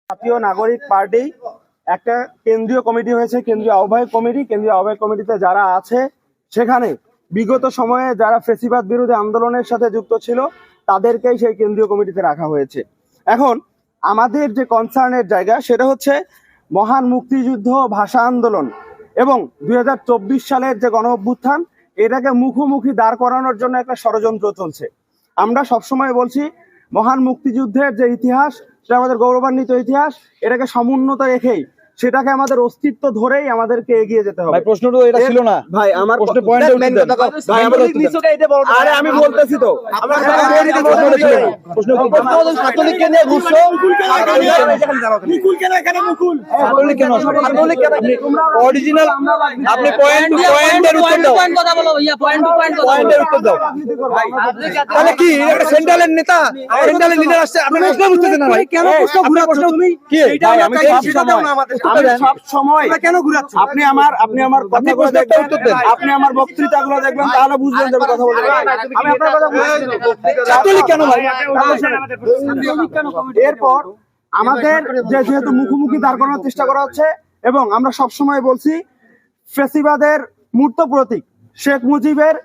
জাতীয় নাগরিক পার্টি একটা কেন্দ্রীয় কমিটি হয়েছে, কেন্দ্রীয় আহ্বায়ক কমিটিতে যারা আছে সেখানে বিগত সময়ে যারা ফ্যাসিবাদ বিরোধী আন্দোলনের সাথে যুক্ত ছিল তাদেরকেই সেই কেন্দ্রীয় কমিটিতে রাখা হয়েছে। এখন আমাদের যে কনসার্নের জায়গা সেটা হচ্ছে মহান মুক্তিযুদ্ধ, ভাষা আন্দোলন এবং 2024 সালের যে গণ অভ্যুত্থান, এটাকে মুখোমুখি দাঁড় করানোর জন্য একটা ষড়যন্ত্র চলছে। আমরা সবসময় বলছি মহান মুক্তিযুদ্ধের যে ইতিহাস সেটা আমাদের গৌরবান্বিত ইতিহাস, এটাকে সমুন্নত রেখেই সেটাকে আমাদের অস্তিত্ব ধরেই আমাদেরকে এগিয়ে যেতে হবে। ভাই প্রশ্নটা এটা ছিল না ভাই, আমার প্রশ্নের পয়েন্টে উত্তর দেন। ভাই আমার আরে আমি বলতেছি তো প্রশ্ন ছাত্রলীগকে নিয়ে ঘুরছো, ছাত্রলীগ কেন অরিজিনাল আপনি পয়েন্টের উত্তর দাও, পয়েন্টের উত্তর দাও। তাহলে কি একটা সেন্ট্রালের নেতা, সেন্ট্রালের লিডার আসছে, আপনি প্রশ্ন বুঝতেছেন না ভাই? কেন প্রশ্ন ঘুরাচ্ছ তুমি? কি ভাই আমি সব সময় কেন ঘুরাচ্ছ? আপনি আমার কথাগুলো দেখবেন, আপনি আমার বক্তৃতাগুলো দেখবেন, তাহলে বুঝবেন যে কথা বলতে আমি আপনার কথা বলছি। ছাত্রলীগ কেন ভাই? এরপর আমাদের যেহেতু মুখোমুখি দাঁড় করানোর চেষ্টা করা হচ্ছে এবং আমরা সব সময় বলছি ফ্যাসিবাদের মূর্ত প্রতীক শেখ মুজিবের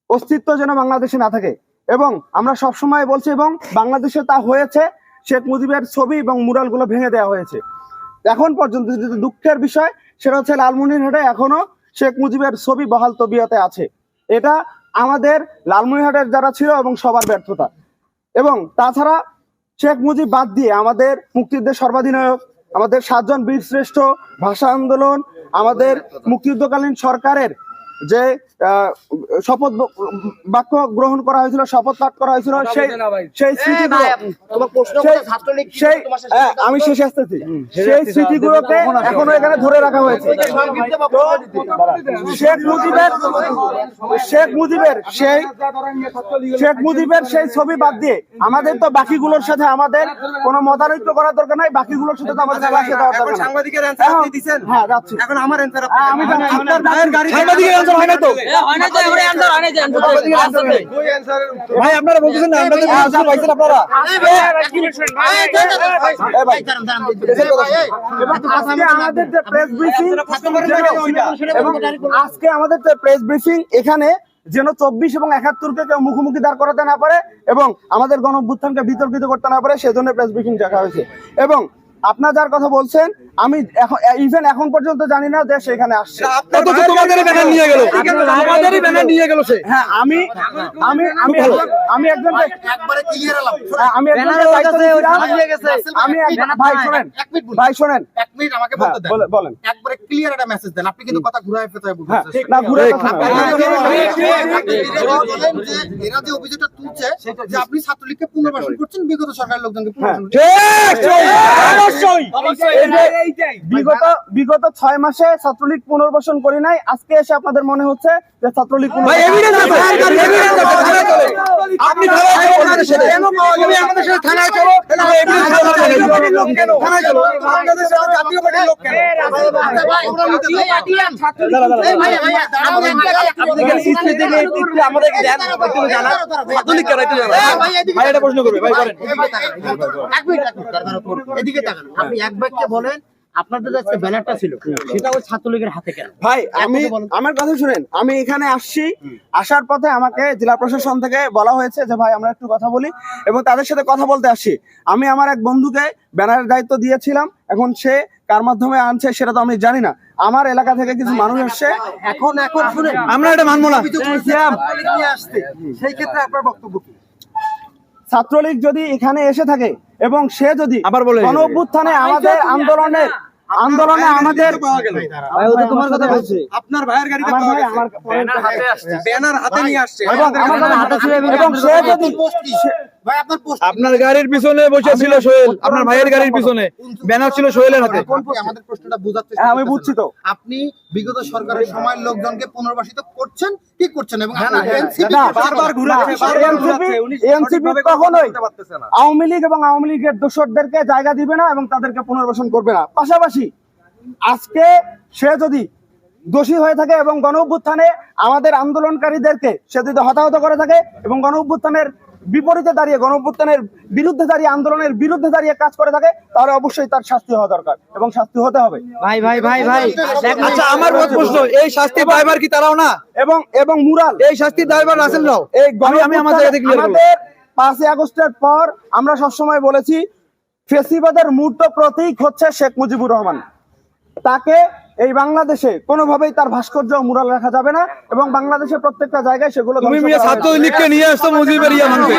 অস্তিত্ব যেন বাংলাদেশে না থাকে, এবং আমরা সব সময় বলছি এবং বাংলাদেশে তা হয়েছে, শেখ মুজিবের ছবি এবং মুরালগুলো ভেঙে দেওয়া হয়েছে। এখন পর্যন্ত যেটা দুঃখের বিষয় সেটা হচ্ছে লালমনিরহাটে এখনো শেখ মুজিবের ছবি বহাল তবিয়তে আছে। এটা আমাদের লালমনিরহাটের যারা ছিল এবং সবার ব্যর্থতা। এবং তাছাড়া শেখ মুজিব বাদ দিয়ে আমাদের মুক্তিযুদ্ধের সর্বাধিনায়ক, আমাদের 7 জন বীর শ্রেষ্ঠ, ভাষা আন্দোলন, আমাদের মুক্তিযুদ্ধকালীন সরকারের যে শপথ বাক্য গ্রহণ করা হয়েছিল, শপথ পাঠ করা হয়েছিল, সেই স্মৃতিগুলো আমি শেষে আসতেছি, সেই স্মৃতিগুলোকে এখনো এখানে ধরে রাখা হয়েছে। শেখ মুজিবের সেই ছবি বাদ দিয়ে আমাদের তো বাকিগুলোর সাথে আমাদের কোনো মতানৈক্য করার দরকার নাই, বাকিগুলোর সাথে তো আমাদের দেওয়ার দরকার নাই। হ্যাঁ যাচ্ছি, এখন আমার অ্যানসার আমি ভাই আপনারা বলছেন না আপনারা আজকে আমাদের যে প্রেস ব্রিফিং এখানে যেন 24 এবং 71-কে কেউ মুখোমুখি দাঁড় করাতে না পারে এবং আমাদের গণ অভ্যুত্থানকে বিতর্কিত করতে না পারে, সেজন্য প্রেস ব্রিফিং রাখা হয়েছে। এবং আপনার যার কথা বলছেন আমি এখন পর্যন্ত জানি না যে সেখানে আসছে। হ্যাঁ আমি একজন ভাই শোনেন বলেন একবারে ক্লিয়ার একটা মেসেজ দেন। আপনি কিন্তু কথা ঘুরায় ফেরায় বলছেন না, ঘুরায় এরা যে অভিযোগটা তুলছে যে আপনি ছাত্রলীগকে পুনর্বাসন করছেন, বিগত সরকারের লোকজনকে পুনর্বাসন বিগত 6 মাসে ছাত্রলীগ পুনর্বাসন করি নাই, আজকে এসে আপনাদের মনে হচ্ছে যে ছাত্রলীগ এদিকে তাকান, আপনি এক বাক্যে বলেন আপনাদের যে ব্যানারটা ছিল সেটা ওই ছাত্রলীগের হাতে কেন? ভাই আমার কথা শুনেন, আমি এখানে আসছি, আসার পথে আমাকে জেলা প্রশাসন থেকে বলা হয়েছে যে ভাই আমরা একটু কথা বলি, এবং তাদের সাথে কথা বলতে আসছি। আমি আমার এক বন্ধুকে ব্যানারের দায়িত্ব দিয়েছিলাম, এখন সে কার মাধ্যমে আনছে সেটা তো আমি জানি না। আমার এলাকা থেকে কিছু মানুষ আসছে, এখন শুনেন আমরা এটা মানবো না। সেই ক্ষেত্রে আপনার বক্তব্য কি? ছাত্রলীগ যদি এখানে এসে থাকে এবং সে যদি গণ অভ্যুত্থানে আমাদের আন্দোলনে আমাদের তোমার কথা বলছি, আপনার ভাইয়ের গাড়িতে ব্যানার হাতে নিয়ে আসছে এবং সে যদি আপনার গাড়ির পিছনে বসে ছিল সোহেল, আপনার ভাইয়ের গাড়ির পিছনে ব্যানার ছিল সোহেলের হাতে। আমাদের প্রশ্নটা বোঝাতে আমি বুঝছি তো, আপনি বিগত সরকারের সময়ের লোকজনকে পুনর্বাসিত করছেন কি করছেন, এবং এনসিপি কখনোই আওয়ামী লীগ এবং আওয়ামী লীগের দোসরদেরকে জায়গা দিবে না এবং তাদেরকে পুনর্বাসন করবে না। পাশাপাশি আজকে সে যদি দোষী হয়ে থাকে এবং গণ অভ্যুত্থানে আমাদের আন্দোলনকারীদেরকে সে যদি হতাহত করে থাকে এবং গণ অভ্যুত্থানের বিপরীতে দাঁড়িয়ে, গণঅভ্যুত্থানের বিরুদ্ধে দাঁড়িয়ে, আন্দোলনের বিরুদ্ধে দাঁড়িয়ে কাজ করে থাকে, তাহলে অবশ্যই তার শাস্তি হওয়া দরকার এবং শাস্তি হতে হবে। আচ্ছা, আমার মত প্রশ্ন, এই শাস্তি দায়ভার কি তারাও না? এবং মুরাল এই শাস্তি দায়ভার রাসেলরাও? এই আমি আমার জায়গা থেকে clear করলাম। আমাদের 5ই আগস্টের পর আমরা সবসময় বলেছি ফ্যাসিবাদের মূর্ত প্রতীক হচ্ছে শেখ মুজিবুর রহমান। তাকে এই বাংলাদেশে কোনোভাবেই তার ভাস্কর্য মুরাল রাখা যাবে না এবং বাংলাদেশের প্রত্যেকটা জায়গায় সেগুলো তুমি ধ্বংস মিয়া করা হবে। ছাত্রলীগকে নিয়ে আসতো মুজিবের ইয়া মানতে।